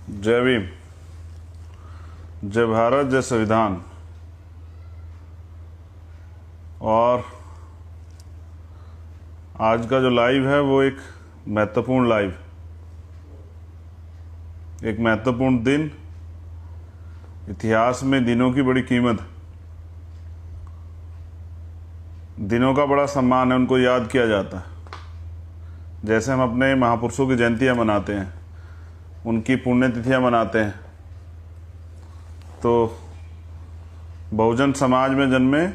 जय भीम, जय भारत, जय संविधान। और आज का जो लाइव है वो एक महत्वपूर्ण लाइव, एक महत्वपूर्ण दिन। इतिहास में दिनों की बड़ी कीमत, दिनों का बड़ा सम्मान है, उनको याद किया जाता है। जैसे हम अपने महापुरुषों की जयंतियाँ मनाते हैं, उनकी पुण्यतिथियाँ मनाते हैं, तो बहुजन समाज में जन्मे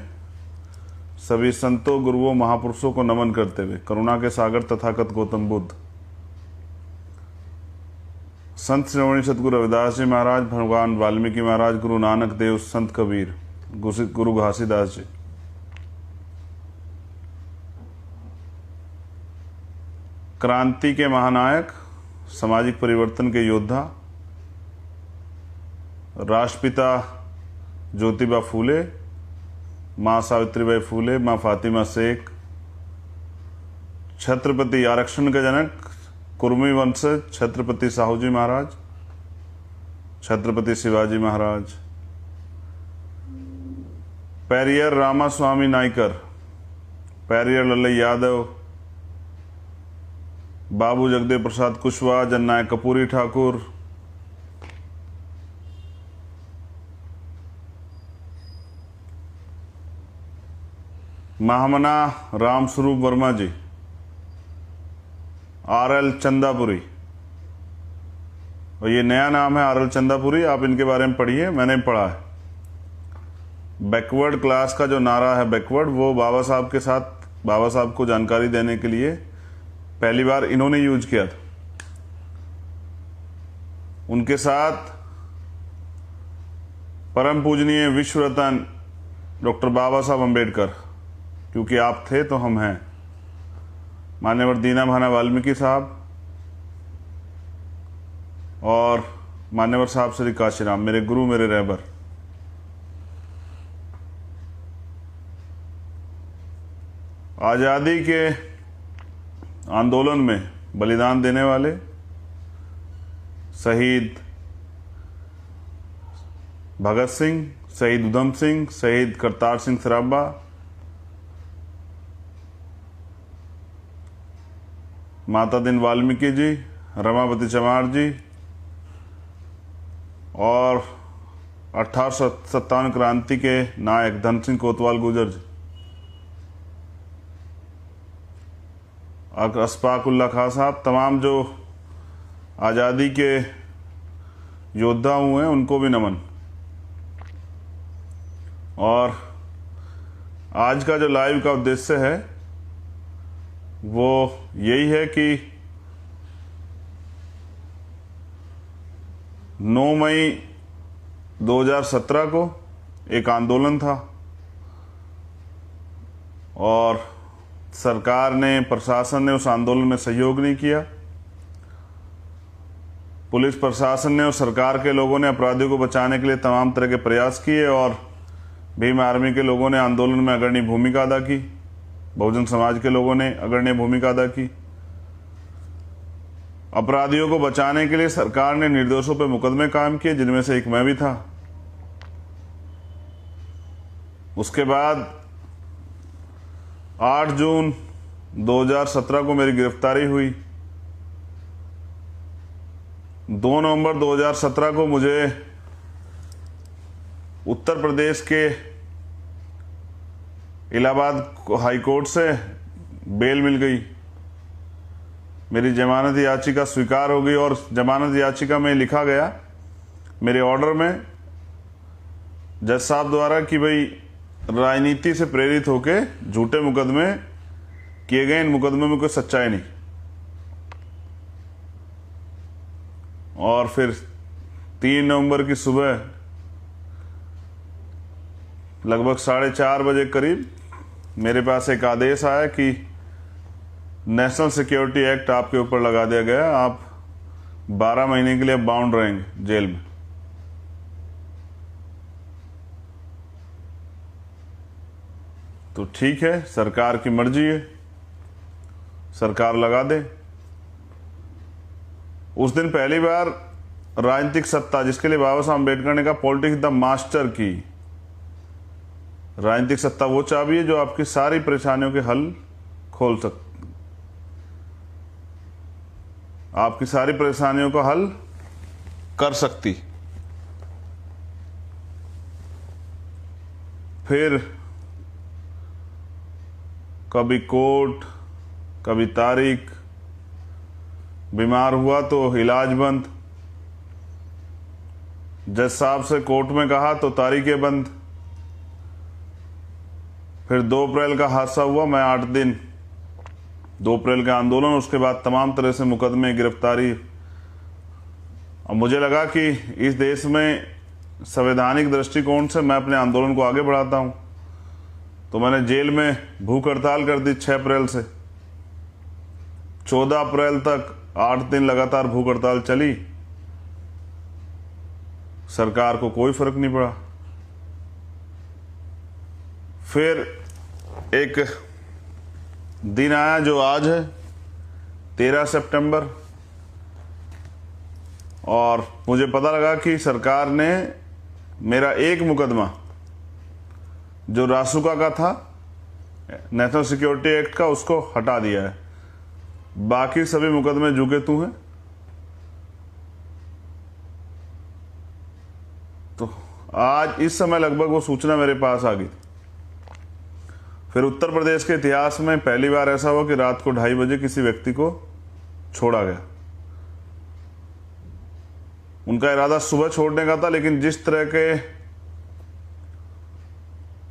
सभी संतों, गुरुओं, महापुरुषों को नमन करते हुए करुणा के सागर तथागत गौतम बुद्ध, संत श्रोमणी सतगुरु रविदास जी महाराज, भगवान वाल्मीकि महाराज, गुरु नानक देव, संत कबीर, गुरु घासीदास जी, क्रांति के महानायक, सामाजिक परिवर्तन के योद्धा, राष्ट्रपिता ज्योतिबा फूले, माँ सावित्रीबाई फूले, माँ फातिमा शेख, छत्रपति आरक्षण के जनक, कुर्मी वंशज छत्रपति साहू जी महाराज, छत्रपति शिवाजी महाराज, पेरियर रामास्वामी नायकर, पेरियर लल्लई यादव, बाबू जगदेव प्रसाद कुशवाहा, जननायक कपूरी ठाकुर, महामना राम स्वरूप वर्मा जी, आर.एल. चंदापुरी। और ये नया नाम है आर.एल. चंदापुरी, आप इनके बारे में पढ़िए, मैंने पढ़ा है। बैकवर्ड क्लास का जो नारा है, बैकवर्ड, वो बाबा साहब के साथ, बाबा साहब को जानकारी देने के लिए पहली बार इन्होंने यूज किया था। उनके साथ परम पूजनीय विश्व रत्न डॉक्टर बाबा साहब अम्बेडकर, क्योंकि आप थे तो हम हैं, मान्यवर दीना भाना वाल्मीकि साहब और मान्यवर साहब श्री काशीराम, मेरे गुरु, मेरे रहबर। आज़ादी के आंदोलन में बलिदान देने वाले शहीद भगत सिंह, शहीद उधम सिंह, शहीद करतार सिंह सराभा, माता दिन वाल्मीकि जी, रमापति चमार जी और 1857 क्रांति के नायक धन सिंह कोतवाल गुर्जर जी, अशफाक उल्लाह खां साहब, तमाम जो आज़ादी के योद्धा हुए हैं उनको भी नमन। और आज का जो लाइव का उद्देश्य है वो यही है कि 9 मई 2017 को एक आंदोलन था और सरकार ने, प्रशासन ने उस आंदोलन में सहयोग नहीं किया। पुलिस प्रशासन ने और सरकार के लोगों ने अपराधियों को बचाने के लिए तमाम तरह के प्रयास किए और भीम आर्मी के लोगों ने आंदोलन में अग्रणी भूमिका अदा की, बहुजन समाज के लोगों ने अग्रणी भूमिका अदा की। अपराधियों को बचाने के लिए सरकार ने निर्दोषों पर मुकदमे कायम किए, जिनमें से एक मैं भी था। उसके बाद 8 जून 2017 को मेरी गिरफ्तारी हुई। 2 नवंबर 2017 को मुझे उत्तर प्रदेश के इलाहाबाद हाई कोर्ट से बेल मिल गई। मेरी जमानत याचिका स्वीकार हो गई और जमानत याचिका में लिखा गया मेरे ऑर्डर में जज साहब द्वारा कि भाई राजनीति से प्रेरित होकर झूठे मुकदमे किए गए, इन मुकदमे में कोई सच्चाई नहीं। और फिर 3 नवंबर की सुबह लगभग 4:30 बजे करीब मेरे पास एक आदेश आया कि नेशनल सिक्योरिटी एक्ट आपके ऊपर लगा दिया गया, आप 12 महीने के लिए बाउंड रहेंगे जेल में। तो ठीक है, सरकार की मर्जी है, सरकार लगा दे। उस दिन पहली बार राजनीतिक सत्ता, जिसके लिए बाबा साहब अम्बेडकर ने कहा पॉलिटिक्स द मास्टर की। राजनीतिक सत्ता वो चाबी है जो आपकी सारी परेशानियों के हल खोल सकती, आपकी सारी परेशानियों का हल कर सकती। फिर कभी कोर्ट, कभी तारीख, बीमार हुआ तो इलाज बंद, जज साहब से कोर्ट में कहा तो तारीखें बंद। फिर 2 अप्रैल का हादसा हुआ, मैं 8 दिन, 2 अप्रैल का आंदोलन, उसके बाद तमाम तरह से मुकदमे, गिरफ्तारी। और मुझे लगा कि इस देश में संवैधानिक दृष्टिकोण से मैं अपने आंदोलन को आगे बढ़ाता हूं, तो मैंने जेल में भूख हड़ताल कर दी 6 अप्रैल से। 14 अप्रैल तक 8 दिन लगातार भूख हड़ताल चली, सरकार को कोई फर्क नहीं पड़ा। फिर एक दिन आया जो आज है 13 सितंबर, और मुझे पता लगा कि सरकार ने मेरा एक मुकदमा जो रासुका का था, नेशनल सिक्योरिटी एक्ट का, उसको हटा दिया है। बाकी सभी मुकदमे जुगे तू हैं। तो आज इस समय लगभग वो सूचना मेरे पास आ गई। फिर उत्तर प्रदेश के इतिहास में पहली बार ऐसा हुआ कि रात को 2:30 बजे किसी व्यक्ति को छोड़ा गया। उनका इरादा सुबह छोड़ने का था, लेकिन जिस तरह के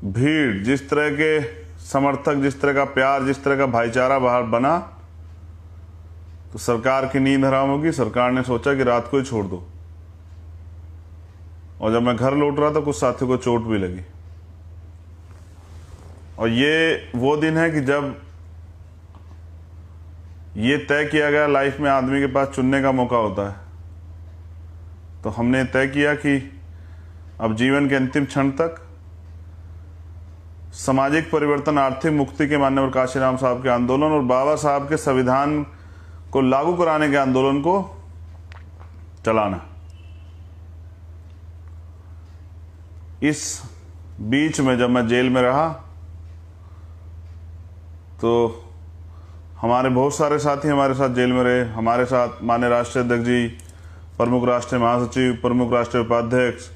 भीड़, जिस तरह के समर्थक, जिस तरह का प्यार, जिस तरह का भाईचारा बाहर बना, तो सरकार की नींद हराम होगी। सरकार ने सोचा कि रात को ही छोड़ दो। और जब मैं घर लौट रहा था कुछ साथियों को चोट भी लगी। और ये वो दिन है कि जब ये तय किया गया लाइफ में आदमी के पास चुनने का मौका होता है, तो हमने तय किया कि अब जीवन के अंतिम क्षण तक सामाजिक परिवर्तन, आर्थिक मुक्ति के माननीय काशीराम साहब के आंदोलन और बाबा साहब के संविधान को लागू कराने के आंदोलन को चलाना। इस बीच में जब मैं जेल में रहा तो हमारे बहुत सारे साथी हमारे साथ जेल में रहे। हमारे साथ माननीय राष्ट्रीय अध्यक्ष जी, प्रमुख राष्ट्रीय महासचिव, प्रमुख राष्ट्रीय उपाध्यक्ष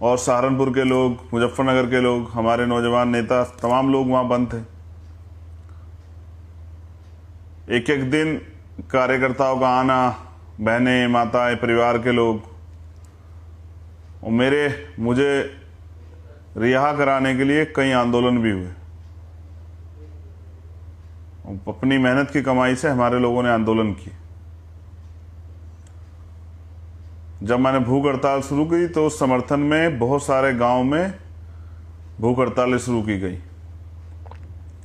और सहारनपुर के लोग, मुजफ्फरनगर के लोग, हमारे नौजवान नेता, तमाम लोग वहाँ बंद थे। एक एक दिन कार्यकर्ताओं का आना, बहनें, माताएं, परिवार के लोग, और मुझे रिहा कराने के लिए कई आंदोलन भी हुए। अपनी मेहनत की कमाई से हमारे लोगों ने आंदोलन की। जब मैंने भूख हड़ताल शुरू की तो उस समर्थन में बहुत सारे गांव में भूख हड़तालें शुरू की गई।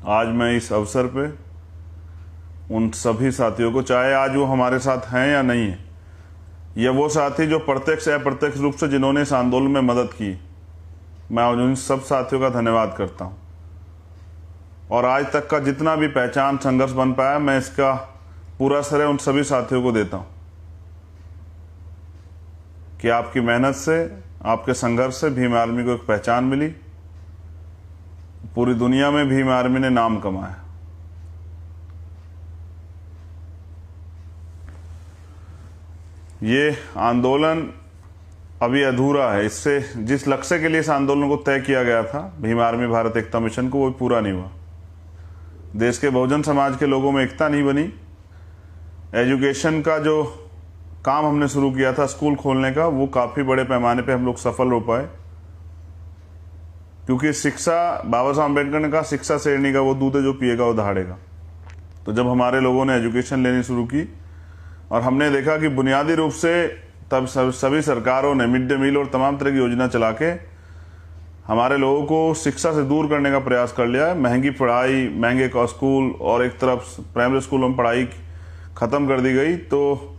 आज मैं इस अवसर पे उन सभी साथियों को, चाहे आज वो हमारे साथ हैं या नहीं है, या वो साथी जो प्रत्यक्ष या अप्रत्यक्ष रूप से जिन्होंने इस आंदोलन में मदद की, मैं उन सब साथियों का धन्यवाद करता हूं। और आज तक का जितना भी पहचान, संघर्ष बन पाया, मैं इसका पूरा श्रेय उन सभी साथियों को देता हूं कि आपकी मेहनत से, आपके संघर्ष से भीम आर्मी को एक पहचान मिली। पूरी दुनिया में भीम आर्मी ने नाम कमाया। ये आंदोलन अभी अधूरा है। इससे जिस लक्ष्य के लिए इस आंदोलन को तय किया गया था, भीम आर्मी भारत एकता मिशन को, वो पूरा नहीं हुआ। देश के बहुजन समाज के लोगों में एकता नहीं बनी। एजुकेशन का जो काम हमने शुरू किया था स्कूल खोलने का, वो काफ़ी बड़े पैमाने पे हम लोग सफल हो पाए, क्योंकि शिक्षा, बाबा साहब अम्बेडकर ने कहा शिक्षा शेरनी का वो दूध है जो पिएगा वो दहाड़ेगा। तो जब हमारे लोगों ने एजुकेशन लेनी शुरू की और हमने देखा कि बुनियादी रूप से तब सभी सरकारों ने मिड डे मील और तमाम तरह की योजना चला के हमारे लोगों को शिक्षा से दूर करने का प्रयास कर लिया है। महंगी पढ़ाई, महंगे स्कूल और एक तरफ प्राइमरी स्कूलों में पढ़ाई ख़त्म कर दी गई। तो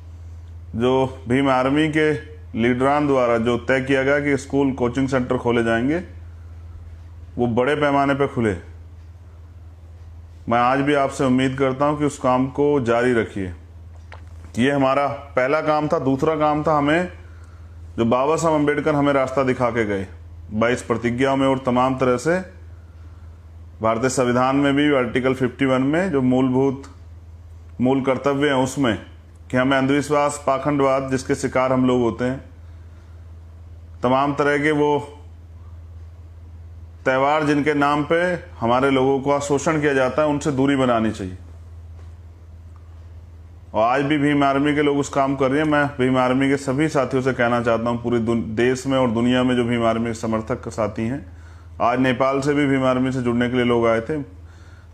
जो भीम आर्मी के लीडरान द्वारा जो तय किया गया कि स्कूल, कोचिंग सेंटर खोले जाएंगे, वो बड़े पैमाने पर खुले। मैं आज भी आपसे उम्मीद करता हूं कि उस काम को जारी रखिए। ये हमारा पहला काम था। दूसरा काम था हमें जो बाबा साहब अम्बेडकर हमें रास्ता दिखा के गए 22 प्रतिज्ञाओं में और तमाम तरह से भारतीय संविधान में भी आर्टिकल 51 में जो मूल कर्तव्य हैं उसमें कि हमें अंधविश्वास, पाखंडवाद जिसके शिकार हम लोग होते हैं, तमाम तरह के वो त्यौहार जिनके नाम पे हमारे लोगों का शोषण किया जाता है, उनसे दूरी बनानी चाहिए। और आज भी भीम आर्मी के लोग उस काम कर रहे हैं। मैं भीम आर्मी के सभी साथियों से कहना चाहता हूँ, पूरे देश में और दुनिया में जो भीम आर्मी के समर्थक साथी हैं, आज नेपाल से भी भीम आर्मी से जुड़ने के लिए लोग आए थे।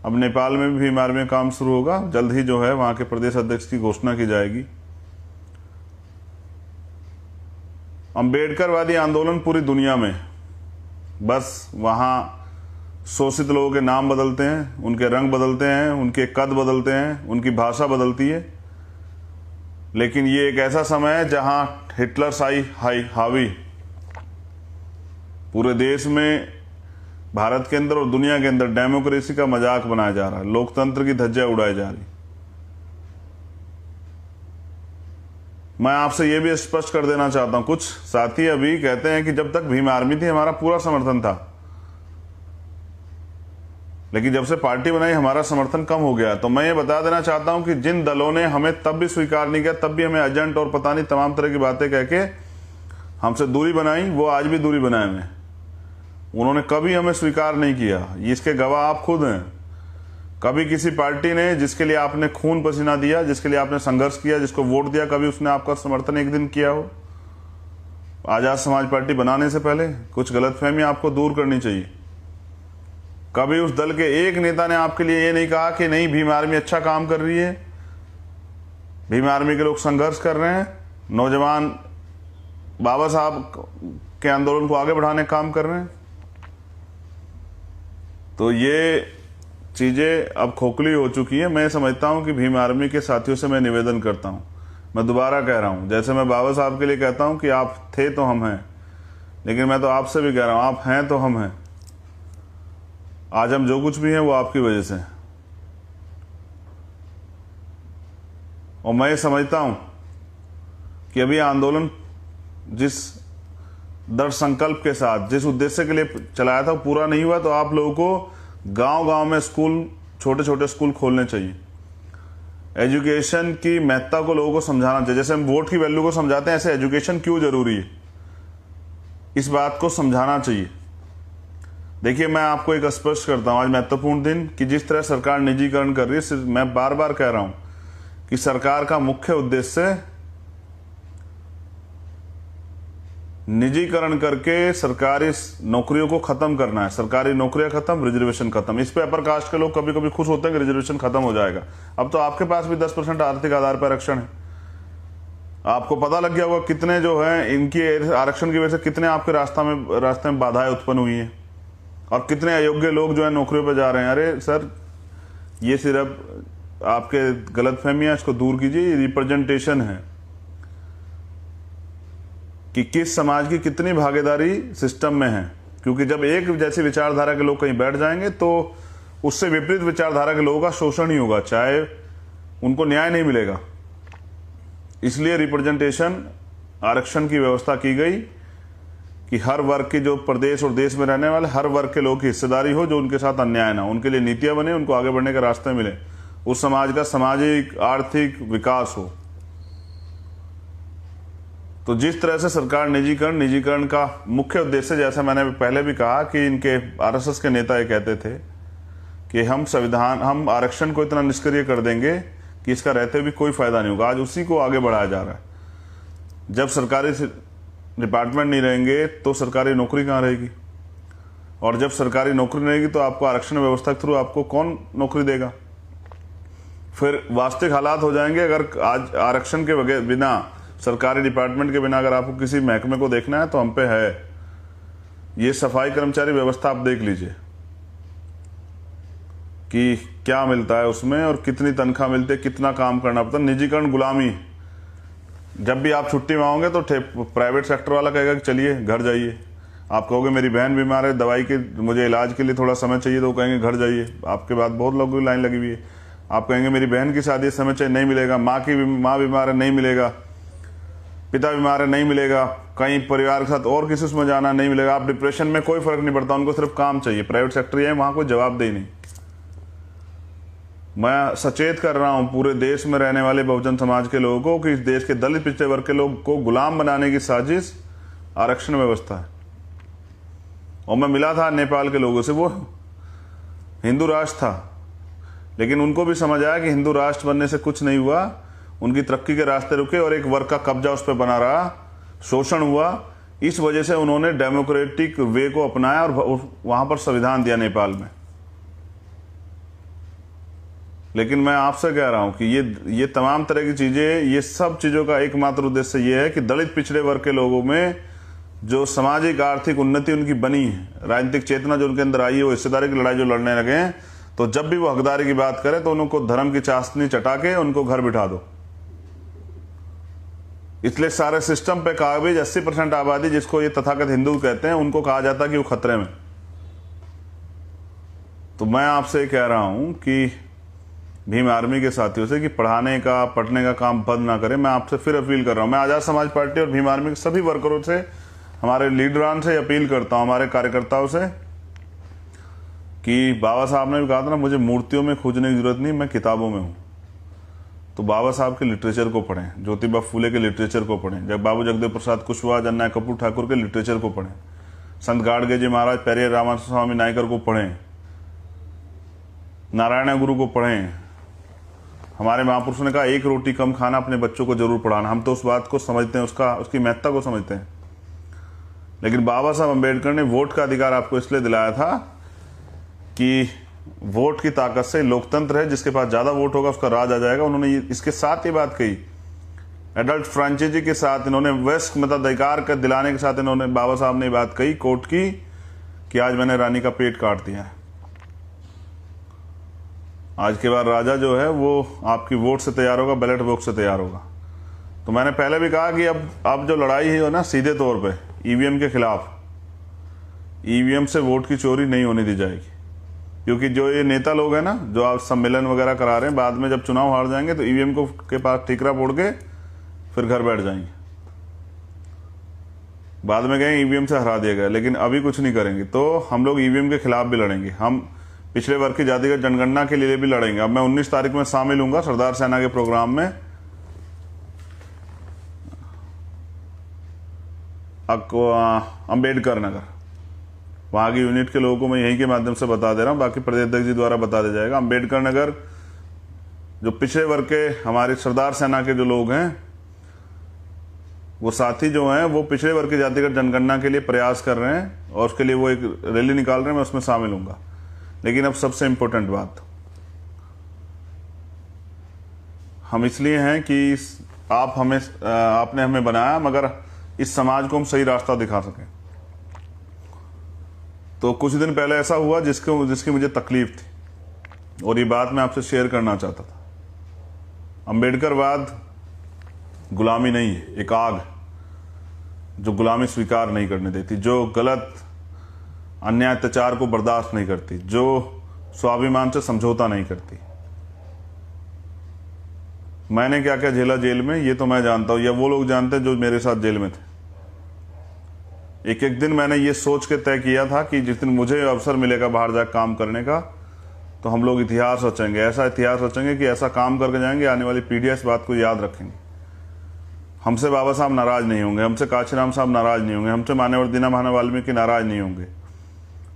अब नेपाल में भी भीम आर्मी का काम शुरू होगा, जल्द ही जो है वहाँ के प्रदेश अध्यक्ष की घोषणा की जाएगी। अम्बेडकरवादी आंदोलन पूरी दुनिया में, बस वहाँ शोषित लोगों के नाम बदलते हैं, उनके रंग बदलते हैं, उनके कद बदलते हैं, उनकी भाषा बदलती है, लेकिन ये एक ऐसा समय है जहां हिटलर शाही हावी पूरे देश में, भारत के अंदर और दुनिया के अंदर डेमोक्रेसी का मजाक बनाया जा रहा है, लोकतंत्र की धज्जियां उड़ाई जा रही। मैं आपसे ये भी स्पष्ट कर देना चाहता हूं, कुछ साथी अभी कहते हैं कि जब तक भीम आर्मी थी हमारा पूरा समर्थन था, लेकिन जब से पार्टी बनाई हमारा समर्थन कम हो गया। तो मैं ये बता देना चाहता हूं कि जिन दलों ने हमें तब भी स्वीकार नहीं किया, तब भी हमें एजेंट और पता नहीं तमाम तरह की बातें कह के हमसे दूरी बनाई, वो आज भी दूरी बनाए हुए। उन्होंने कभी हमें स्वीकार नहीं किया, इसके गवाह आप खुद हैं। कभी किसी पार्टी ने जिसके लिए आपने खून पसीना दिया, जिसके लिए आपने संघर्ष किया, जिसको वोट दिया, कभी उसने आपका समर्थन एक दिन किया हो? आजाद समाज पार्टी बनाने से पहले कुछ गलतफहमी आपको दूर करनी चाहिए। कभी उस दल के एक नेता ने आपके लिए ये नहीं कहा कि नहीं भीम आर्मी अच्छा काम कर रही है, भीम आर्मी के लोग संघर्ष कर रहे हैं, नौजवान बाबा साहब के आंदोलन को आगे बढ़ाने का काम कर रहे हैं। तो ये चीजें अब खोखली हो चुकी है। मैं समझता हूं कि भीम आर्मी के साथियों से मैं निवेदन करता हूं, मैं दोबारा कह रहा हूं, जैसे मैं बाबा साहब के लिए कहता हूं कि आप थे तो हम हैं, लेकिन मैं तो आपसे भी कह रहा हूं, आप हैं तो हम हैं। आज हम जो कुछ भी हैं वो आपकी वजह से। और मैं समझता हूं कि अभी आंदोलन जिस दृढ़ संकल्प के साथ, जिस उद्देश्य के लिए चलाया था, पूरा नहीं हुआ। तो आप लोगों को गांव-गांव में स्कूल, छोटे छोटे स्कूल खोलने चाहिए। एजुकेशन की महत्ता को लोगों को समझाना चाहिए। जैसे हम वोट की वैल्यू को समझाते हैं, ऐसे एजुकेशन क्यों जरूरी है, इस बात को समझाना चाहिए। देखिए, मैं आपको एक स्पष्ट करता हूं, आज महत्वपूर्ण दिन कि जिस तरह सरकार निजीकरण कर रही है, मैं बार बार कह रहा हूं कि सरकार का मुख्य उद्देश्य निजीकरण करके सरकारी नौकरियों को खत्म करना है। सरकारी नौकरियां खत्म, रिजर्वेशन खत्म। इस पे अपर कास्ट के लोग कभी कभी खुश होते हैं कि रिजर्वेशन खत्म हो जाएगा। अब तो आपके पास भी 10% आर्थिक आधार पर आरक्षण है। आपको पता लग गया होगा कितने जो है इनकी आरक्षण की वजह से कितने आपके रास्ते में बाधाएं उत्पन्न हुई हैं, और कितने अयोग्य लोग जो है नौकरियों पर जा रहे हैं। अरे सर, ये सिर्फ आपके गलतफहमियां, इसको दूर कीजिए। रिप्रेजेंटेशन है कि किस समाज की कितनी भागीदारी सिस्टम में है, क्योंकि जब एक जैसी विचारधारा के लोग कहीं बैठ जाएंगे तो उससे विपरीत विचारधारा के लोगों का शोषण ही होगा, चाहे उनको न्याय नहीं मिलेगा। इसलिए रिप्रेजेंटेशन, आरक्षण की व्यवस्था की गई कि हर वर्ग की, जो प्रदेश और देश में रहने वाले हर वर्ग के लोग की हिस्सेदारी हो, जो उनके साथ अन्याय ना, उनके लिए नीतियां बने, उनको आगे बढ़ने के रास्ते मिले, उस समाज का सामाजिक आर्थिक विकास हो। तो जिस तरह से सरकार निजीकरण का मुख्य उद्देश्य, जैसा मैंने पहले भी कहा कि इनके आरएसएस के नेता ये कहते थे कि हम आरक्षण को इतना निष्क्रिय कर देंगे कि इसका रहते भी कोई फायदा नहीं होगा। आज उसी को आगे बढ़ाया जा रहा है। जब सरकारी डिपार्टमेंट नहीं रहेंगे तो सरकारी नौकरी कहाँ रहेगी, और जब सरकारी नौकरी नहीं रहेगी तो आपको आरक्षण व्यवस्था के थ्रू आपको कौन नौकरी देगा? फिर वास्तविक हालात हो जाएंगे। अगर आज आरक्षण के बिना, सरकारी डिपार्टमेंट के बिना अगर आपको किसी महकमे को देखना है तो हम पे है ये सफाई कर्मचारी व्यवस्था। आप देख लीजिए कि क्या मिलता है उसमें और कितनी तनख्वाह मिलती है, कितना काम करना पड़ता है। निजीकरण गुलामी। जब भी आप छुट्टी मांगोगे तो प्राइवेट सेक्टर वाला कहेगा कि चलिए घर जाइए। आप कहोगे मेरी बहन बीमार है, दवाई के मुझे इलाज के लिए थोड़ा समय चाहिए, तो वो कहेंगे घर जाइए। आपके बाद बहुत लोगों की लाइन लगी हुई है। आप कहेंगे मेरी बहन की शादी समय चाहिए, नहीं मिलेगा। माँ बीमार है, नहीं मिलेगा। पिता बीमार है नहीं मिलेगा, कहीं परिवार के साथ और किसी उसमें जाना नहीं मिलेगा, आप डिप्रेशन में, कोई फर्क नहीं पड़ता, उनको सिर्फ काम चाहिए। प्राइवेट सेक्टर है, वहां कोई जवाबदेही नहीं। मैं सचेत कर रहा हूं पूरे देश में रहने वाले बहुजन समाज के लोगों को कि इस देश के दलित पिछड़े वर्ग के लोग को गुलाम बनाने की साजिश आरक्षण व्यवस्था है। और मैं मिला था नेपाल के लोगों से, वो हिंदू राष्ट्र था, लेकिन उनको भी समझ आया कि हिंदू राष्ट्र बनने से कुछ नहीं हुआ, उनकी तरक्की के रास्ते रुके और एक वर्ग का कब्जा उस पर बना रहा, शोषण हुआ। इस वजह से उन्होंने डेमोक्रेटिक वे को अपनाया और वहां पर संविधान दिया नेपाल में। लेकिन मैं आपसे कह रहा हूं कि ये तमाम तरह की चीजें, ये सब चीजों का एकमात्र उद्देश्य ये है कि दलित पिछड़े वर्ग के लोगों में जो सामाजिक आर्थिक उन्नति उनकी बनी है, राजनीतिक चेतना जो उनके अंदर आई है, वो हिस्सेदारी की लड़ाई जो लड़ने लगे हैं, तो जब भी वो हकदारी की बात करें तो उनको धर्म की चाशनी चटा के उनको घर बिठा दो। इसलिए सारे सिस्टम पे काबिज 80% आबादी, जिसको ये तथाकथित हिंदू कहते हैं, उनको कहा जाता है कि वो खतरे में। तो मैं आपसे कह रहा हूं कि भीम आर्मी के साथियों से कि पढ़ाने का, पढ़ने का काम बंद ना करें। मैं आपसे फिर अपील कर रहा हूं, मैं आजाद समाज पार्टी और भीम आर्मी के सभी वर्करों से, हमारे लीडरान से अपील करता हूं, हमारे कार्यकर्ताओं से, कि बाबा साहब ने भी कहा था ना, मुझे मूर्तियों में खोजने की जरूरत नहीं, मैं किताबों में हूं। तो बाबा साहब के लिटरेचर को पढ़ें, ज्योतिबा फूले के लिटरेचर को पढ़ें, जब बाबू जगदेव प्रसाद कुशवाहा, जन्ना कपूर ठाकुर के लिटरेचर को पढ़ें, संत गाड़गे जी महाराज, पेरियर रामानंद स्वामी नायकर को पढ़ें, नारायण गुरु को पढ़ें। हमारे महापुरुषों ने कहा एक रोटी कम खाना, अपने बच्चों को जरूर पढ़ाना। हम तो उस बात को समझते हैं, उसकी महत्ता को समझते हैं। लेकिन बाबा साहब अम्बेडकर ने वोट का अधिकार आपको इसलिए दिलाया था कि वोट की ताकत से, लोकतंत्र है, जिसके पास ज्यादा वोट होगा उसका राज आ जाएगा। उन्होंने इसके साथ ये बात कही, एडल्ट फ्रेंचाइजी के साथ इन्होंने वयस्क मताधिकार का दिलाने के साथ इन्होंने, बाबा साहब ने बात कही कोर्ट की कि आज मैंने रानी का पेट काट दिया है। आज के बाद राजा जो है वो आपकी वोट से तैयार होगा, बैलेट बॉक्स से तैयार होगा। तो मैंने पहले भी कहा कि अब जो लड़ाई है ना, सीधे तौर पे ईवीएम के खिलाफ, ईवीएम से वोट की चोरी नहीं होने दी जाएगी। क्योंकि जो ये नेता लोग हैं ना, जो आप सम्मेलन वगैरह करा रहे हैं, बाद में जब चुनाव हार जाएंगे तो ईवीएम को के पास ठीकरा फोड़ के फिर घर बैठ जाएंगे। बाद में कहेंगे ईवीएम से हरा दिया गया, लेकिन अभी कुछ नहीं करेंगे। तो हम लोग ईवीएम के खिलाफ भी लड़ेंगे, हम पिछड़े वर्ग की जातिगत जनगणना के लिए भी लड़ेंगे। अब मैं 19 तारीख में शामिल हूंगा सरदार सेना के प्रोग्राम में, अम्बेडकर नगर, वहां की यूनिट के लोगों को मैं यहीं के माध्यम से बता दे रहा हूं, बाकी प्रदेश अध्यक्ष जी द्वारा बता दिया जाएगा। अम्बेडकर नगर जो पिछड़े वर्ग के हमारे सरदार सेना के जो लोग हैं, वो साथी जो हैं, वो पिछड़े वर्ग की जातिगत जनगणना के लिए प्रयास कर रहे हैं और उसके लिए वो एक रैली निकाल रहे हैं, मैं उसमें शामिल हूंगा। लेकिन अब सबसे इंपॉर्टेंट बात, हम इसलिए हैं कि आपने हमें बनाया, मगर इस समाज को हम सही रास्ता दिखा सकें। तो कुछ दिन पहले ऐसा हुआ जिसकी मुझे तकलीफ थी और ये बात मैं आपसे शेयर करना चाहता था। अम्बेडकरवाद गुलामी नहीं है, एक आग जो गुलामी स्वीकार नहीं करने देती, जो गलत अन्याय अत्याचार को बर्दाश्त नहीं करती, जो स्वाभिमान से समझौता नहीं करती। मैंने क्या क्या झेला जेल में, ये तो मैं जानता हूं, या वो लोग जानते हैं जो मेरे साथ जेल में थे। एक एक दिन मैंने ये सोच के तय किया था कि जिस दिन मुझे अवसर मिलेगा बाहर जाकर काम करने का, तो हम लोग इतिहास रचेंगे, ऐसा इतिहास रचेंगे कि ऐसा काम करके जाएंगे, आने वाली पीढ़ियां इस बात को याद रखेंगे। हमसे बाबा साहब नाराज नहीं होंगे, हमसे काशीराम साहब नाराज नहीं होंगे, हमसे मान्यवर दीननाथ वाल्मीकि नाराज नहीं होंगे।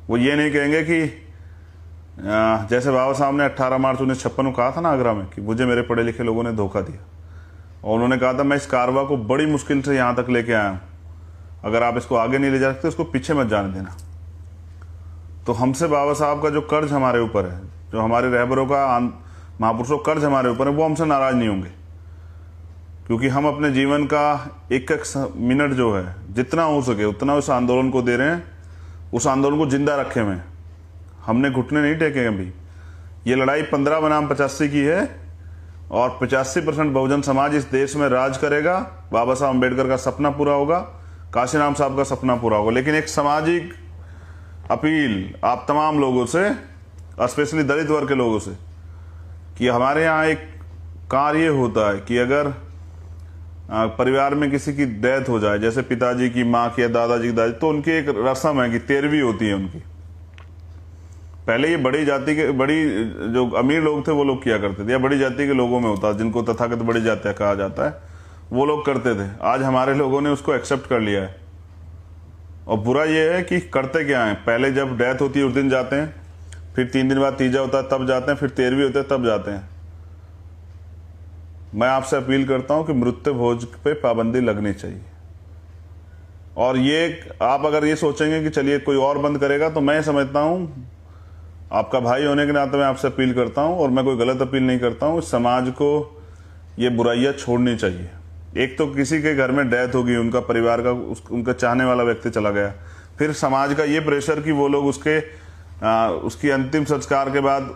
वो ये नहीं कहेंगे कि जैसे बाबा साहब ने 18 मार्च 1956 को कहा था ना आगरा में कि मुझे मेरे पढ़े लिखे लोगों ने धोखा दिया, और उन्होंने कहा था मैं इस कारवा को बड़ी मुश्किल से यहाँ तक लेके आया हूँ, अगर आप इसको आगे नहीं ले जा सकते उसको पीछे मत जाने देना। तो हमसे बाबा साहब का जो कर्ज हमारे ऊपर है, जो हमारे रहबरों का, महापुरुषों का कर्ज हमारे ऊपर है, वो हमसे नाराज नहीं होंगे। क्योंकि हम अपने जीवन का एक एक मिनट जो है, जितना हो सके उतना उस आंदोलन को दे रहे हैं, उस आंदोलन को जिंदा रखे हुए। हमने घुटने नहीं टेके अभी। ये लड़ाई 15 बनाम 85 की है और 85% बहुजन समाज इस देश में राज करेगा। बाबा साहब अम्बेडकर का सपना पूरा होगा, काशीराम साहब का सपना पूरा होगा। लेकिन एक सामाजिक अपील आप तमाम लोगों से, स्पेशली दलित वर्ग के लोगों से, कि हमारे यहाँ एक कार्य होता है कि अगर परिवार में किसी की डेथ हो जाए, जैसे पिताजी की, माँ की या दादाजी की दादी, तो उनकी एक रस्म है कि 13वीं होती है उनकी। पहले ये बड़ी जाति के, बड़ी जो अमीर लोग थे वो लोग किया करते थे, या बड़ी जाति के लोगों में होता, जिनको तथाकथित बड़ी जाति कहा जाता है, वो लोग करते थे। आज हमारे लोगों ने उसको एक्सेप्ट कर लिया है। और बुरा ये है कि करते क्या है, पहले जब डेथ होती है उस दिन जाते हैं, फिर 3 दिन बाद तीजा होता है तब जाते हैं, फिर 13वीं होते है तब जाते हैं। मैं आपसे अपील करता हूं कि मृत्यु भोज पे पाबंदी लगनी चाहिए। और ये आप अगर ये सोचेंगे कि चलिए कोई और बंद करेगा, तो मैं समझता हूं, आपका भाई होने के नाते मैं आपसे अपील करता हूं, और मैं कोई गलत अपील नहीं करता हूं, समाज को ये बुराइयां छोड़नी चाहिए। एक तो किसी के घर में डेथ होगी, उनका परिवार का उनका चाहने वाला व्यक्ति चला गया, फिर समाज का ये प्रेशर कि वो लोग उसकी अंतिम संस्कार के बाद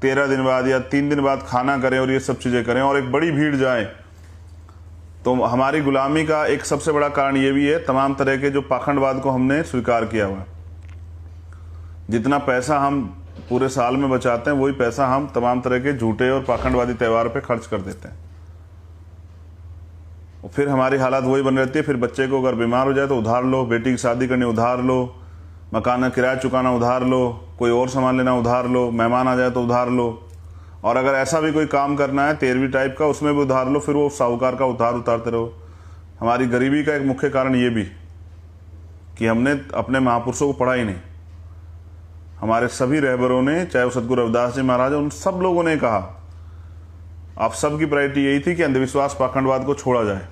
13 दिन बाद या 3 दिन बाद खाना करें और ये सब चीजें करें, और एक बड़ी भीड़ जाए। तो हमारी गुलामी का एक सबसे बड़ा कारण ये भी है, तमाम तरह के जो पाखंडवाद को हमने स्वीकार किया हुआ। जितना पैसा हम पूरे साल में बचाते हैं, वही पैसा हम तमाम तरह के झूठे और पाखंडवादी त्यौहार पे खर्च कर देते हैं। और फिर हमारी हालत वही बन रहती है। फिर बच्चे को अगर बीमार हो जाए तो उधार लो, बेटी की शादी करनी उधार लो, मकान का किराया चुकाना उधार लो, कोई और सामान लेना उधार लो, मेहमान आ जाए तो उधार लो, और अगर ऐसा भी कोई काम करना है 13वीं टाइप का, उसमें भी उधार लो, फिर वो साहूकार का उधार उतारते रहो। हमारी गरीबी का एक मुख्य कारण ये भी कि हमने अपने महापुरुषों को पढ़ा ही नहीं। हमारे सभी रहबरों ने, चाहे वो सदगुरु रविदास जी महाराज, उन सब लोगों ने कहा, आप सबकी प्रायोरिटी यही थी कि अंधविश्वास पाखंडवाद को छोड़ा जाए।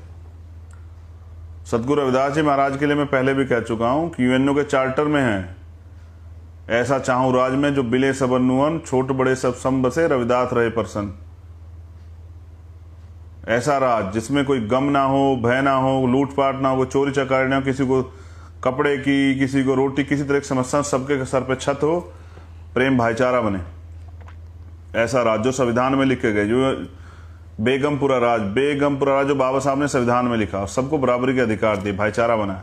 सदगुरु रविदास जी महाराज के लिए मैं पहले भी कह चुका हूं कि यूएनओ के चार्टर में है, ऐसा चाहूं राज में जो बिले सबन नुअन, छोट बड़े सब सम बसे, रविदास रहे प्रसन्न। ऐसा राज जिसमें कोई गम ना हो, भय ना हो, लूटपाट ना हो, चोरी चकारी ना हो, किसी को कपड़े की, किसी को रोटी, किसी तरह की समस्या, सबके सर पे छत हो, प्रेम भाईचारा बने। ऐसा राज जो संविधान में लिखे गए, जो बेगमपुरा राज जो बाबा साहब ने संविधान में लिखा, सबको बराबरी के अधिकार दिए, भाईचारा बना।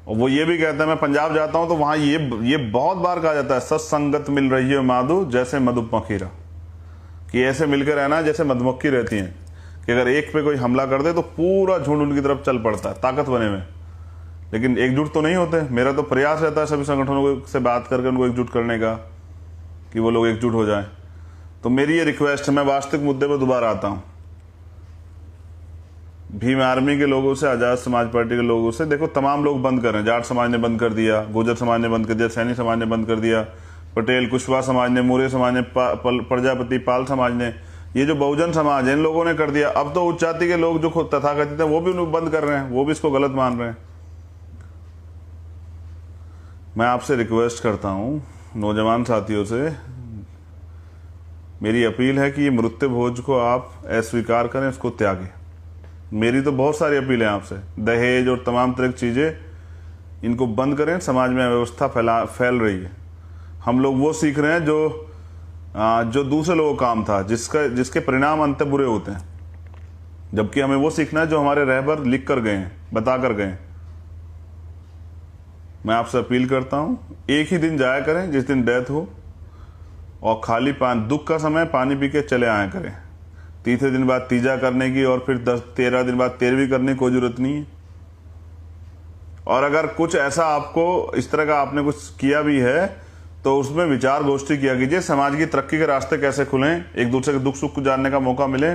और वो ये भी कहता है, मैं पंजाब जाता हूं तो वहां ये बहुत बार कहा जाता है, सत्संगत मिल रही है माधु जैसे मधुमक्खीरा, कि ऐसे मिलकर रहना जैसे मधुमक्खी रहती हैं, कि अगर एक पे कोई हमला कर दे तो पूरा झुंड उनकी तरफ चल पड़ता है, ताकत बने में। लेकिन एकजुट तो नहीं होते। मेरा तो प्रयास रहता है सभी संगठनों से बात करके उनको एकजुट करने का, कि वो लोग एकजुट हो जाएं। तो मेरी ये रिक्वेस्ट है, मैं वास्तविक मुद्दे पर दोबारा आता हूं। भीम आर्मी के लोगों से, आजाद समाज पार्टी के लोगों से, देखो तमाम लोग बंद कर रहे हैं। जाट समाज ने बंद कर दिया, गुर्जर समाज ने बंद कर दिया, सैनी समाज ने बंद कर दिया, पटेल कुशवाहा समाज ने, मूर्य समाज ने, प्रजापति पाल समाज ने, ये जो बहुजन समाज है, इन लोगों ने कर दिया। अब तो उच्च जाति के लोग जो खुद तथाकथित हैं वो भी उनको बंद कर रहे हैं, वो भी इसको गलत मान रहे हैं। मैं आपसे रिक्वेस्ट करता हूं, नौजवान साथियों से मेरी अपील है कि ये मृत्यु भोज को आप अस्वीकार करें, उसको त्यागें। मेरी तो बहुत सारी अपील है आपसे। दहेज और तमाम तरह की चीज़ें, इनको बंद करें। समाज में अव्यवस्था फैल रही है। हम लोग वो सीख रहे हैं जो दूसरे लोगों का काम था, जिसके परिणाम अंत बुरे होते हैं, जबकि हमें वो सीखना है जो हमारे रहबर लिख कर गए हैं, बता कर गए हैं। मैं आपसे अपील करता हूं, एक ही दिन जाया करें जिस दिन डेथ हो, और खाली दुख का समय पानी पी के चले आया करें। तीसरे दिन बाद तीजा करने की और फिर 13 दिन बाद 13वीं करने की कोई जरूरत नहीं है। और अगर कुछ ऐसा आपको इस तरह का आपने कुछ किया भी है तो उसमें विचार गोष्ठी किया कीजिए। समाज की तरक्की के रास्ते कैसे खुलें, एक दूसरे के दुख सुख को जानने का मौका मिले,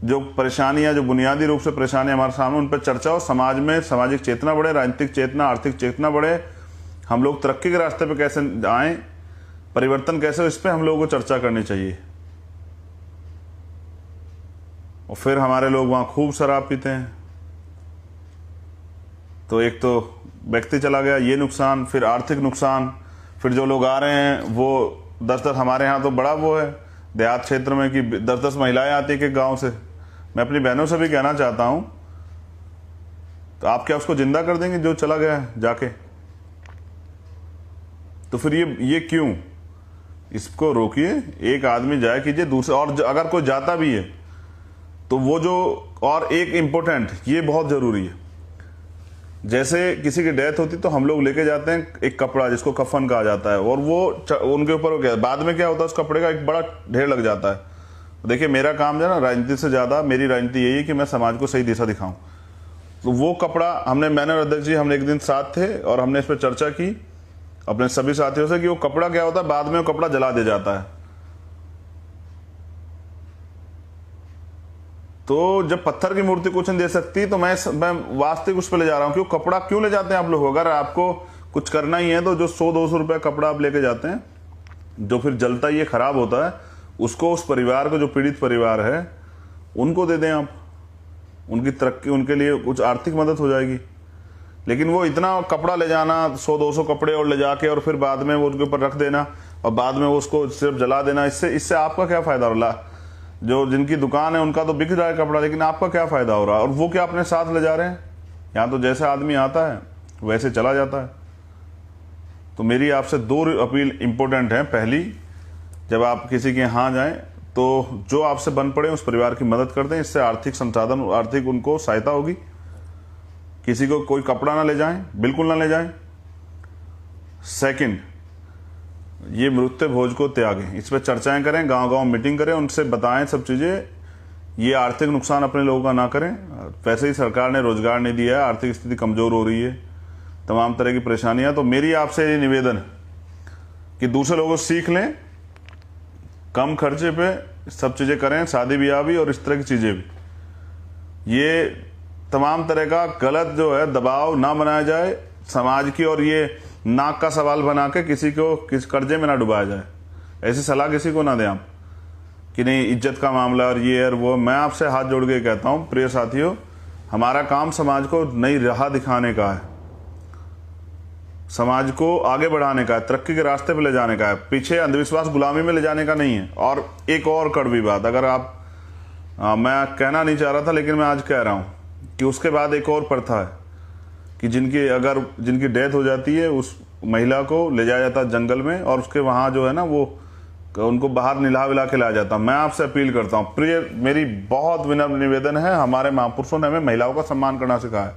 जो परेशानियां, जो बुनियादी रूप से परेशानियां हमारे सामने, उन पर चर्चा हो। समाज में सामाजिक चेतना बढ़े, राजनीतिक चेतना, आर्थिक चेतना बढ़े। हम लोग तरक्की के रास्ते पे कैसे आए, परिवर्तन कैसे हो, इस पर हम लोगों को चर्चा करनी चाहिए। और फिर हमारे लोग वहां खूब शराब पीते हैं, तो एक तो व्यक्ति चला गया, ये नुकसान, फिर आर्थिक नुकसान, फिर जो लोग आ रहे हैं वो 10-10, हमारे यहाँ तो बड़ा वो है देहात क्षेत्र में कि 10-10 महिलाएं आती है कि गांव से। मैं अपनी बहनों से भी कहना चाहता हूं, तो आप क्या उसको जिंदा कर देंगे जो चला गया है जाके? तो फिर ये क्यों? इसको रोकिए, एक आदमी जाए कीजिए दूसरे, और अगर कोई जाता भी है तो वो जो, और एक इम्पोर्टेंट, ये बहुत जरूरी है, जैसे किसी की डेथ होती तो हम लोग लेके जाते हैं एक कपड़ा जिसको कफन कहा जाता है, और वो उनके ऊपर हो गया, बाद में क्या होता है उस कपड़े का एक बड़ा ढेर लग जाता है, देखिए मेरा काम जो है ना, राजनीति से ज़्यादा मेरी राजनीति यही है कि मैं समाज को सही दिशा दिखाऊं। तो वो कपड़ा मैंने और अध्यक्ष जी हमने एक दिन साथ थे और हमने इस पर चर्चा की अपने सभी साथियों से कि वो कपड़ा क्या होता है, बाद में वो कपड़ा जला दिया जाता है। तो जब पत्थर की मूर्ति कुछ नहीं दे सकती तो मैं वास्तविक उस पर ले जा रहा हूं कि वो कपड़ा क्यों ले जाते हैं आप लोग। अगर आपको कुछ करना ही है तो जो 100-200 रुपये कपड़ा आप लेके जाते हैं, जो फिर जलता ही खराब होता है, उसको उस परिवार को, जो पीड़ित परिवार है, उनको दे दें आप। उनकी तरक्की, उनके लिए कुछ आर्थिक मदद हो जाएगी। लेकिन वो इतना कपड़ा ले जाना, 100-200 कपड़े और ले जाके और फिर बाद में वो उनके ऊपर रख देना और बाद में वो उसको सिर्फ जला देना, इससे आपका क्या फायदा हो रहा। जो जिनकी दुकान है उनका तो बिक रहा है कपड़ा, लेकिन आपका क्या फायदा हो रहा है। और वो क्या अपने साथ ले जा रहे हैं। यहाँ तो जैसे आदमी आता है वैसे चला जाता है। तो मेरी आपसे 2 अपील इंपॉर्टेंट है। पहली, जब आप किसी के यहाँ जाएं तो जो आपसे बन पड़े उस परिवार की मदद कर दें, इससे आर्थिक संसाधन, आर्थिक उनको सहायता होगी। किसी को कोई कपड़ा ना ले जाएं, बिल्कुल ना ले जाएं। सेकंड, ये मृत्यु भोज को त्यागें, इस पर चर्चाएं करें, गांव-गांव मीटिंग करें, उनसे बताएं सब चीज़ें। ये आर्थिक नुकसान अपने लोगों का ना करें। वैसे ही सरकार ने रोजगार नहीं दिया है, आर्थिक स्थिति कमज़ोर हो रही है, तमाम तरह की परेशानियां। तो मेरी आपसे ये निवेदन है कि दूसरे लोगों से सीख लें, कम खर्चे पे सब चीज़ें करें, शादी ब्याह भी और इस तरह की चीज़ें भी। ये तमाम तरह का गलत जो है दबाव ना बनाया जाए समाज की, और ये नाक का सवाल बना के किसी को किस कर्जे में ना डुबाया जाए। ऐसी सलाह किसी को ना दें आप कि नहीं इज्जत का मामला और ये और वो। मैं आपसे हाथ जोड़ के कहता हूँ प्रिय साथियों, हमारा काम समाज को नई राह दिखाने का है, समाज को आगे बढ़ाने का है, तरक्की के रास्ते पे ले जाने का है, पीछे अंधविश्वास गुलामी में ले जाने का नहीं है। और एक और कड़वी बात, अगर आप मैं कहना नहीं चाह रहा था लेकिन मैं आज कह रहा हूँ कि उसके बाद एक और प्रथा है कि जिनकी डेथ हो जाती है उस महिला को ले जाया जाता है जंगल में, और उसके वहाँ जो है ना वो उनको बाहर निला विला के लाया जाता है। मैं आपसे अपील करता हूँ प्रिय, मेरी बहुत विनम्र निवेदन है, हमारे महापुरुषों ने हमें महिलाओं का सम्मान करना सिखाया है।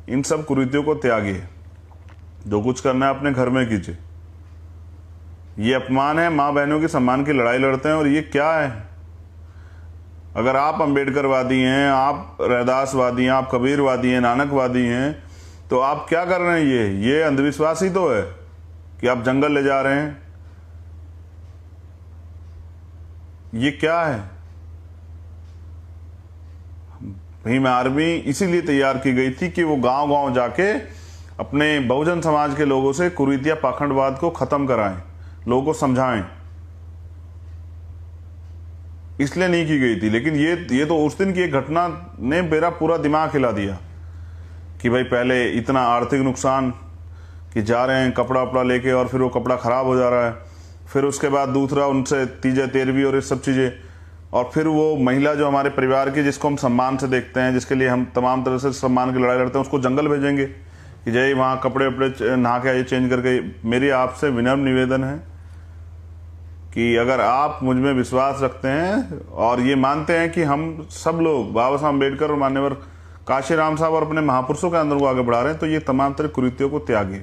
इन सब कुरीतियों को त्यागिए, जो कुछ करना है अपने घर में कीजिए। ये अपमान है, माँ बहनों के सम्मान की लड़ाई लड़ते हैं। और ये क्या है, अगर आप अम्बेडकरवादी हैं, आप रैदासवादी हैं, आप कबीरवादी हैं, नानकवादी हैं, तो आप क्या कर रहे हैं। ये अंधविश्वास ही तो है कि आप जंगल ले जा रहे हैं। ये क्या है। भीम आर्मी इसीलिए तैयार की गई थी कि वो गांव-गांव जाके अपने बहुजन समाज के लोगों से कुरीतिया पाखंडवाद को खत्म कराएं, लोगों को समझाएं। इसलिए नहीं की गई थी। लेकिन ये तो उस दिन की एक घटना ने मेरा पूरा दिमाग हिला दिया कि भाई पहले इतना आर्थिक नुकसान कि जा रहे हैं कपड़ा वपड़ा लेके और फिर वो कपड़ा ख़राब हो जा रहा है, फिर उसके बाद दूसरा उनसे तीजा तेरहवीं और ये सब चीज़ें, और फिर वो महिला जो हमारे परिवार की, जिसको हम सम्मान से देखते हैं, जिसके लिए हम तमाम तरह से सम्मान की लड़ाई लड़ते हैं, उसको जंगल भेजेंगे कि जाइए वहाँ कपड़े वपड़े नहा के आइए, चेंज करके। मेरी आपसे विनम्र निवेदन है कि अगर आप मुझ में विश्वास रखते हैं और ये मानते हैं कि हम सब लोग बाबा साहब अम्बेडकर और मान्यवर काशीराम साहब और अपने महापुरुषों के अंदर को आगे बढ़ा रहे हैं, तो ये तमाम तरह कुरीतियों को त्यागे।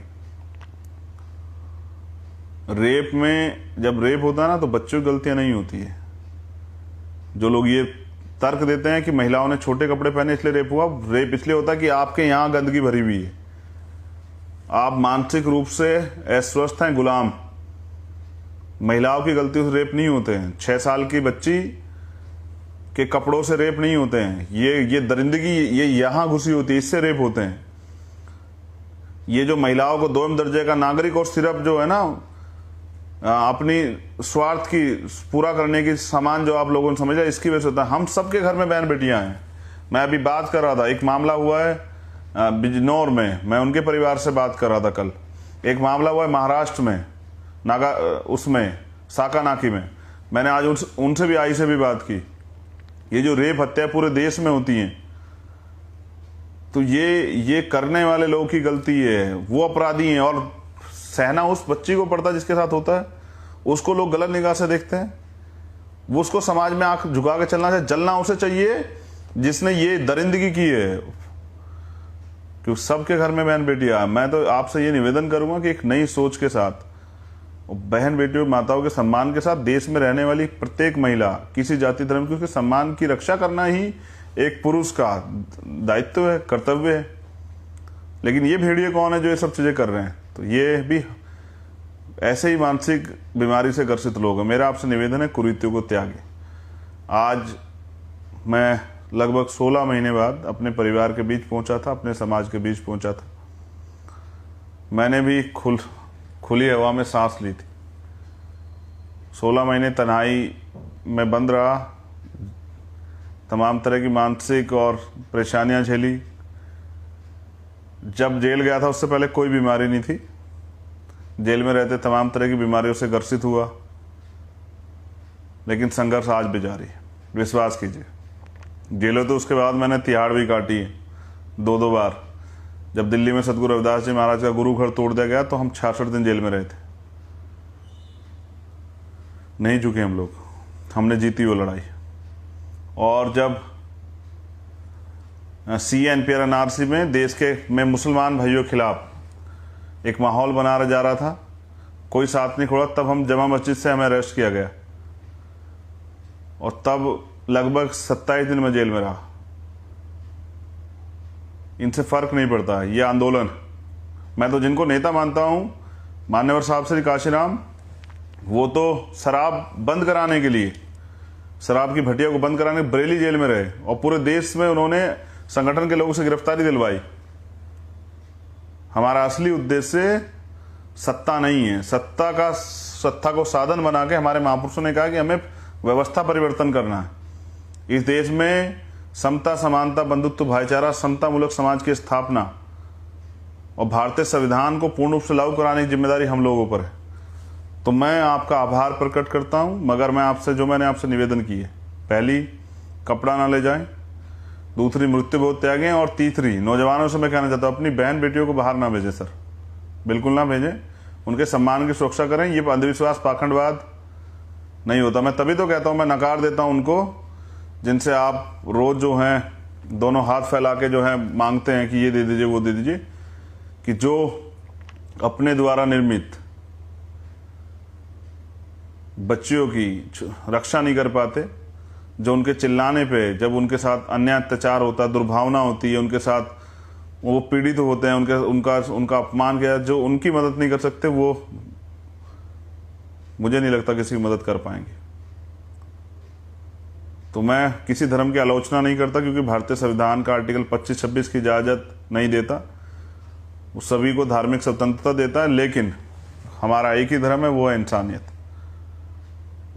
रेप में जब रेप होता है ना तो बच्चों की गलतियां नहीं होती है। जो लोग ये तर्क देते हैं कि महिलाओं ने छोटे कपड़े पहने इसलिए रेप हुआ, रेप इसलिए होता है कि आपके यहाँ गंदगी भरी हुई है, आप मानसिक रूप से अस्वस्थ हैं, गुलाम। महिलाओं की गलतियों से रेप नहीं होते हैं। 6 साल की बच्ची के कपड़ों से रेप नहीं होते हैं। ये दरिंदगी ये यहाँ घुसी होती है, इससे रेप होते हैं। ये जो महिलाओं को 2वें दर्जे का नागरिक और सिर्फ जो है ना अपनी स्वार्थ की पूरा करने की सामान जो आप लोगों ने समझा, इसकी वजह से होता है। हम सबके घर में बहन बेटियां हैं। मैं अभी बात कर रहा था, एक मामला हुआ है बिजनौर में, मैं उनके परिवार से बात कर रहा था कल। एक मामला हुआ है महाराष्ट्र में, उसमें साकानाकी में। मैंने आज उनसे भी, आई से भी बात की। ये जो रेप हत्या पूरे देश में होती हैं, तो ये करने वाले लोगों की गलती है, वो अपराधी हैं। और सहना उस बच्ची को पड़ता है जिसके साथ होता है, उसको लोग गलत निगाह से देखते हैं। वो उसको समाज में आंख झुका के चलना चाहिए, जलना उसे चाहिए जिसने ये दरिंदगी की है। क्योंकि सबके घर में बहन बेटियां। मैं तो आपसे ये निवेदन करूंगा कि एक नई सोच के साथ और बहन बेटियों माताओं के सम्मान के साथ देश में रहने वाली प्रत्येक महिला किसी जाति धर्म की उसके सम्मान की रक्षा करना ही एक पुरुष का दायित्व है, कर्तव्य है। लेकिन ये भेड़िए कौन है जो ये सब चीज़ें कर रहे हैं? तो ये भी ऐसे ही मानसिक बीमारी से ग्रसित लोग हैं। मेरा आपसे निवेदन है, कुरीतियों को त्यागें। आज मैं लगभग 16 महीने बाद अपने परिवार के बीच पहुंचा था, अपने समाज के बीच पहुंचा था। मैंने भी खुली हवा में सांस ली थी। 16 महीने तन्हाई में बंद रहा, तमाम तरह की मानसिक और परेशानियां झेली। जब जेल गया था उससे पहले कोई बीमारी नहीं थी। जेल में रहते तमाम तरह की बीमारियों से ग्रसित हुआ, लेकिन संघर्ष आज भी जारी है। विश्वास कीजिए, जेलों तो उसके बाद मैंने तिहाड़ भी काटी है 2-2 बार। जब दिल्ली में सतगुरु रविदास जी महाराज का गुरु घर तोड़ दिया गया तो हम 66 दिन जेल में रहे थे। नहीं झुके हम लोग, हमने जीती वो लड़ाई। और जब CNPR NRC में देश में मुसलमान भाइयों के खिलाफ एक माहौल बना जा रहा था, कोई साथ नहीं खोड़ा, तब हम जमा मस्जिद से हमें अरेस्ट किया गया और तब लगभग 27 दिन में जेल में रहा। इनसे फर्क नहीं पड़ता ये आंदोलन। मैं तो जिनको नेता मानता हूं, मान्यवर साहब श्री काशीराम, वो तो शराब बंद कराने के लिए, शराब की भटिया को बंद कराने बरेली जेल में रहे और पूरे देश में उन्होंने संगठन के लोगों से गिरफ्तारी दिलवाई। हमारा असली उद्देश्य सत्ता नहीं है, सत्ता को साधन बना के हमारे महापुरुषों ने कहा कि हमें व्यवस्था परिवर्तन करना है। इस देश में समता, समानता, बंधुत्व, भाईचारा, समता मूलक समाज की स्थापना और भारतीय संविधान को पूर्ण रूप से लागू कराने की जिम्मेदारी हम लोगों पर है। तो मैं आपका आभार प्रकट करता हूं, मगर मैंने आपसे निवेदन की है, पहली, कपड़ा ना ले जाएं, दूसरी, मृत्यु बहुत त्यागें, और तीसरी, नौजवानों से मैं कहना चाहता हूं अपनी बहन बेटियों को बाहर ना भेजें सर, बिल्कुल ना भेजें। उनके सम्मान की सुरक्षा करें। ये अंधविश्वास, पाखंडवाद नहीं होता। मैं तभी तो कहता हूं, मैं नकार देता हूं उनको जिनसे आप रोज जो हैं दोनों हाथ फैला के जो है मांगते हैं कि ये दे दीजिए, वो दे दीजिए, कि जो अपने द्वारा निर्मित बच्चियों की रक्षा नहीं कर पाते, जो उनके चिल्लाने पे, जब उनके साथ अन्याय अत्याचार होता है, दुर्भावना होती है, उनके साथ वो पीड़ित होते हैं, उनका अपमान किया, जो उनकी मदद नहीं कर सकते, वो मुझे नहीं लगता किसी की मदद कर पाएंगे। तो मैं किसी धर्म की आलोचना नहीं करता, क्योंकि भारतीय संविधान का आर्टिकल 25-26 की इजाज़त नहीं देता, वो सभी को धार्मिक स्वतंत्रता देता है, लेकिन हमारा एक ही धर्म है, वो है इंसानियत।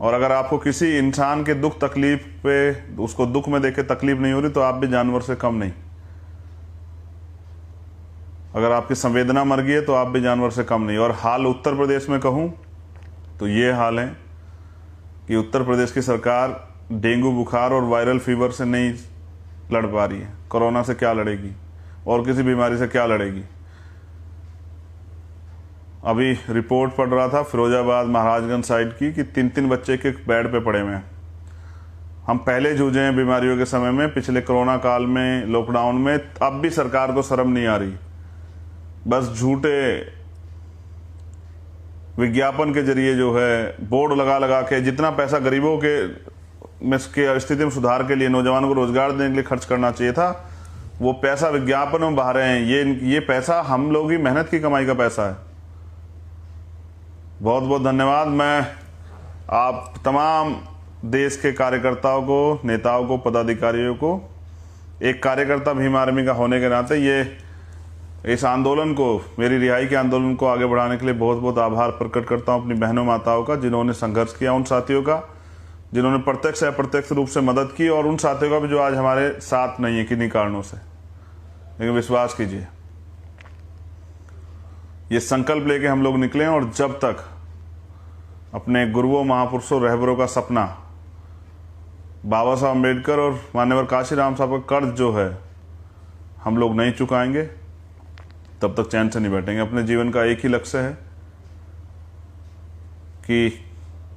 और अगर आपको किसी इंसान के दुख तकलीफ पे, उसको दुख में देखे तकलीफ नहीं हो रही, तो आप भी जानवर से कम नहीं। अगर आपकी संवेदना मर गई है तो आप भी जानवर से कम नहीं। और हाल उत्तर प्रदेश में कहूं तो ये हाल है कि उत्तर प्रदेश की सरकार डेंगू बुखार और वायरल फीवर से नहीं लड़ पा रही है। कोरोना से क्या लड़ेगी और किसी बीमारी से क्या लड़ेगी? अभी रिपोर्ट पढ़ रहा था फिरोजाबाद, महाराजगंज साइड की, कि 3-3 बच्चे के बेड पे पड़े हुए हैं। हम पहले जूझे हैं बीमारियों के समय में, पिछले कोरोना काल में, लॉकडाउन में, अब भी सरकार को शर्म नहीं आ रही। बस झूठे विज्ञापन के जरिए जो है बोर्ड लगा के जितना पैसा गरीबों के स्थिति में सुधार के लिए, नौजवानों को रोजगार देने के लिए खर्च करना चाहिए था, वो पैसा विज्ञापन में बहा रहे हैं। ये पैसा हम लोग की मेहनत की कमाई का पैसा है। बहुत बहुत धन्यवाद। मैं आप तमाम देश के कार्यकर्ताओं को, नेताओं को, पदाधिकारियों को, एक कार्यकर्ता भीम आर्मी का होने के नाते इस आंदोलन को, मेरी रिहाई के आंदोलन को आगे बढ़ाने के लिए बहुत बहुत आभार प्रकट करता हूं अपनी बहनों माताओं का, जिन्होंने संघर्ष किया, उन साथियों का जिन्होंने प्रत्यक्ष या अप्रत्यक्ष रूप से मदद की, और उन साथियों का भी जो आज हमारे साथ नहीं है किन्हीं कारणों से। लेकिन विश्वास कीजिए, ये संकल्प लेके हम लोग निकले हैं, और जब तक अपने गुरुओं, महापुरुषों, रहबरों का सपना, बाबा साहब अम्बेडकर और मान्यवर काशीराम साहब का कर्ज जो है हम लोग नहीं चुकाएंगे, तब तक चैन से नहीं बैठेंगे। अपने जीवन का एक ही लक्ष्य है कि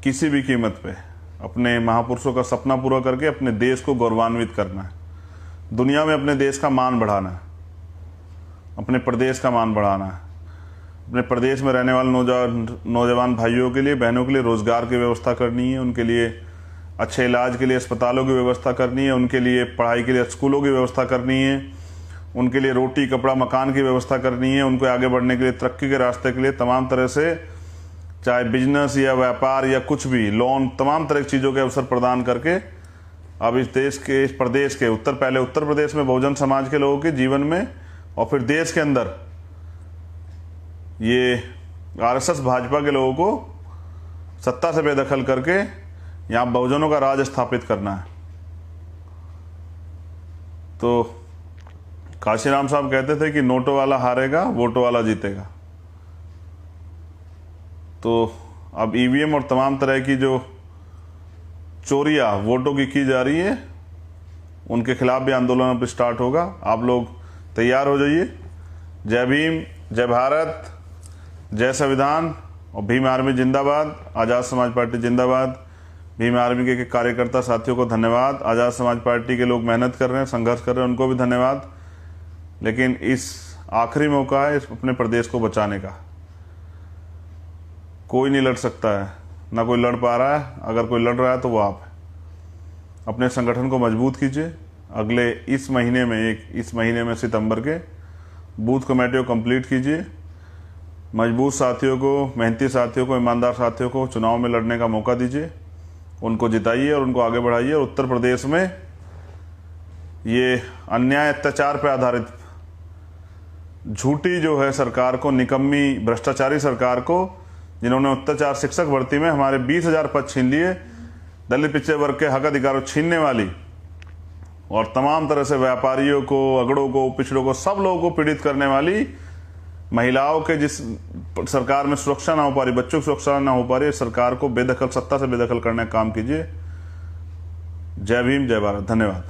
किसी भी कीमत पे अपने महापुरुषों का सपना पूरा करके अपने देश को गौरवान्वित करना है, दुनिया में अपने देश का मान बढ़ाना है, अपने प्रदेश का मान बढ़ाना है। अपने प्रदेश में रहने वाले नौजवान भाइयों के लिए, बहनों के लिए रोजगार की व्यवस्था करनी है, उनके लिए अच्छे इलाज के लिए अस्पतालों की व्यवस्था करनी है, उनके लिए पढ़ाई के लिए स्कूलों की व्यवस्था करनी है, उनके लिए रोटी कपड़ा मकान की व्यवस्था करनी है, उनको आगे बढ़ने के लिए, तरक्की के रास्ते के लिए तमाम तरह से, चाहे बिजनेस या व्यापार या कुछ भी, लोन, तमाम तरह की चीज़ों के अवसर प्रदान करके अब इस देश के, इस प्रदेश के पहले उत्तर प्रदेश में बहुजन समाज के लोगों के जीवन में और फिर देश के अंदर ये आरएसएस भाजपा के लोगों को सत्ता से बेदखल करके यहाँ बहुजनों का राज स्थापित करना है। तो काशीराम साहब कहते थे कि नोटों वाला हारेगा, वोटों वाला जीतेगा। तो अब ईवीएम और तमाम तरह की जो चोरियां वोटों की जा रही है, उनके खिलाफ भी आंदोलन अब स्टार्ट होगा। आप लोग तैयार हो जाइए। जय भीम, जय भारत, जय संविधान और भीम आर्मी जिंदाबाद, आज़ाद समाज पार्टी जिंदाबाद। भीम आर्मी के कार्यकर्ता साथियों को धन्यवाद। आज़ाद समाज पार्टी के लोग मेहनत कर रहे हैं, संघर्ष कर रहे हैं, उनको भी धन्यवाद। लेकिन इस आखिरी मौका है इस अपने प्रदेश को बचाने का। कोई नहीं लड़ सकता है, ना कोई लड़ पा रहा है। अगर कोई लड़ रहा है तो वो आप है। अपने संगठन को मजबूत कीजिए। अगले इस महीने में सितंबर के बूथ कमेटियों को कंप्लीट कीजिए। मजबूत साथियों को, मेहनती साथियों को, ईमानदार साथियों को चुनाव में लड़ने का मौका दीजिए। उनको जिताइए और उनको आगे बढ़ाइए। और उत्तर प्रदेश में ये अन्याय अत्याचार पर आधारित झूठी जो है सरकार को, निकम्मी भ्रष्टाचारी सरकार को, जिन्होंने अत्याचार शिक्षक भर्ती में हमारे 20,000 पद छीन लिए, दलित पिछड़े वर्ग के हक अधिकारों छीनने वाली, और तमाम तरह से व्यापारियों को, अगड़ों को, पिछड़ों को, सब लोगों को पीड़ित करने वाली, महिलाओं के जिस सरकार में सुरक्षा ना हो पा रही, बच्चों की सुरक्षा ना हो पा रही, सरकार को बेदखल, सत्ता से बेदखल करने का काम कीजिए। जय भीम, जय भारत। धन्यवाद।